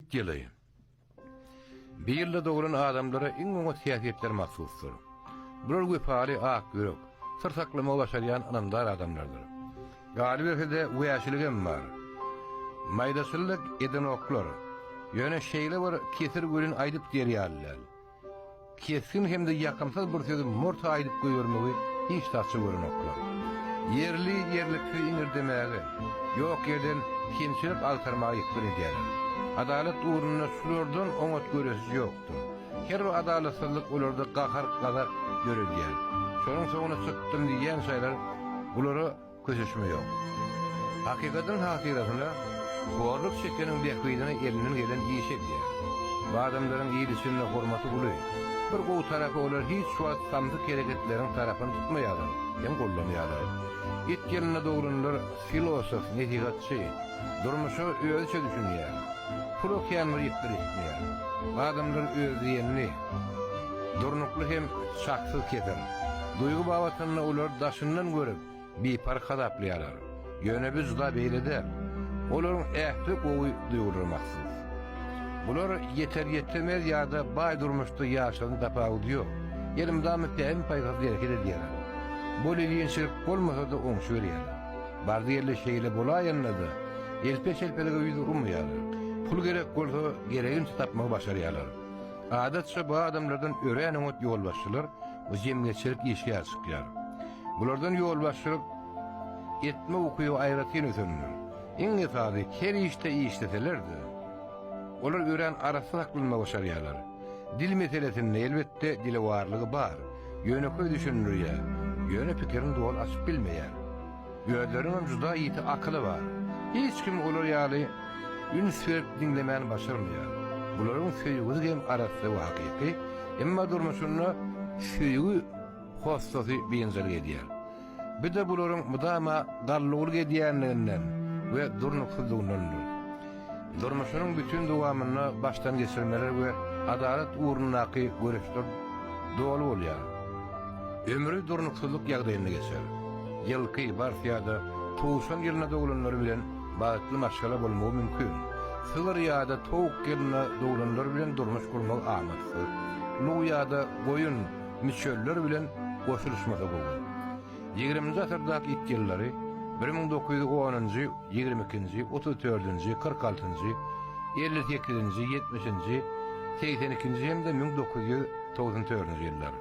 Ýyly. Bir ýylda dogran adamlara iň goňa siýasatler mahsusdur. Bular wefaly, ak ýürek, sırsaklama başarýan anamdar adamlardyr. Galyp ede wäşiligem bar. Maýdasyllyk eden oklar. Ýöne şeýle bir kesir gölün aýdyp derýärler. Keskin hemde ýakymsaz bir sözi morta aýdyp goýurmagy hiç taçy görün oklar. Yerli yerlikli iňirdemäge, ýok ýerden kimçilik altarmagy ýykdyr edýärler. Adalet uğruna sulardan oňat göresi ýokdur. Her bir adalatsızlyk olarda gahar gazap görülýär. Şonuň soňuna çykdym diýen şaýlar bulara köşeşme ýok. Hakykatyn hakykatyna gorluk çekeniň bekydyna elinden gelen iş edýär. Bu adamlaryň ýylysyny hormaty buly. Bir gowy tarapy olar hiç şuat samdy kereketleriň tarapyny tutmaýarlar, hem gollanýarlar. Etkenine dogrunlar filosof, netigatçy, durmuşy özüçe düşünýär. Pulu kemir ýetdir etmeýär. Adamlar özüýenli, durnukly hem şaksyz keser. Duýgu bawatyny olar daşyndan görüp bipar hadaplaýarlar. Ýöne biz da beýlede. Olaryň ähli gowy duýgular maksat. Bular yeter yetemez ýa-da baý durmuşda ýaşagyny tapawdy ýok. Yerimdämi täm paýgaz dereket edýär. Bu ýençilik bolmasa da oňşy berýär. Bardy ýerle şeýle bolaýanlarda elpe-şelpelige ýüzürmýärler. Pul gerek bolsa geregini tapmagy başarýarlar. Adatça bu adamlardan ören oňat ýolbaşçylar bu jemgyýetçilik işe çykýar. Bulardan ýolbaşçylyk etme okuýy aýratyn ösenler. Iň ýetadi her işte işletelerdi. Olar ören arasy aklynma başarýarlar. Dil meselesinde elbetde dile warlygy bar. Ýöneköy düşünürýär. Ýöne pikirini dowal açyp bilmeýär. Ýönerleriň juda ýiti akyly bar. Hiç kim olar ýaly ün sürüp dinlemen başarmıyor. Buların söýügi hem arasy hakyky, emma durmuşyna söýügi hossasy benzer edýär. Bir de buların mudama gallygy edýänliginden we durnuksuzlygynyň. Durmuşynyň bütün dowamyny baştan geçirmeler we adalet uğrunaky görüşler dolu bolýar. Ömrü durnuksuzlyk ýagdaýyna geçer. Ýylky barsyada tuğuşan ýylyna doglanlar bilen baatly maşgala bolmagy mümkin. Sığır ýa-da towuk gelne doglanlar bilen durmuş gurmak amatsy. Nuw ýa-da goýun miçöller bilen goşuluşmada bolýar. 20-nji asyrdaky it ýyllary 1910-njy, 22-nji, 34-nji, 46-njy, 58-nji, 70-nji, 82-nji hem de 1994-nji ýyllar.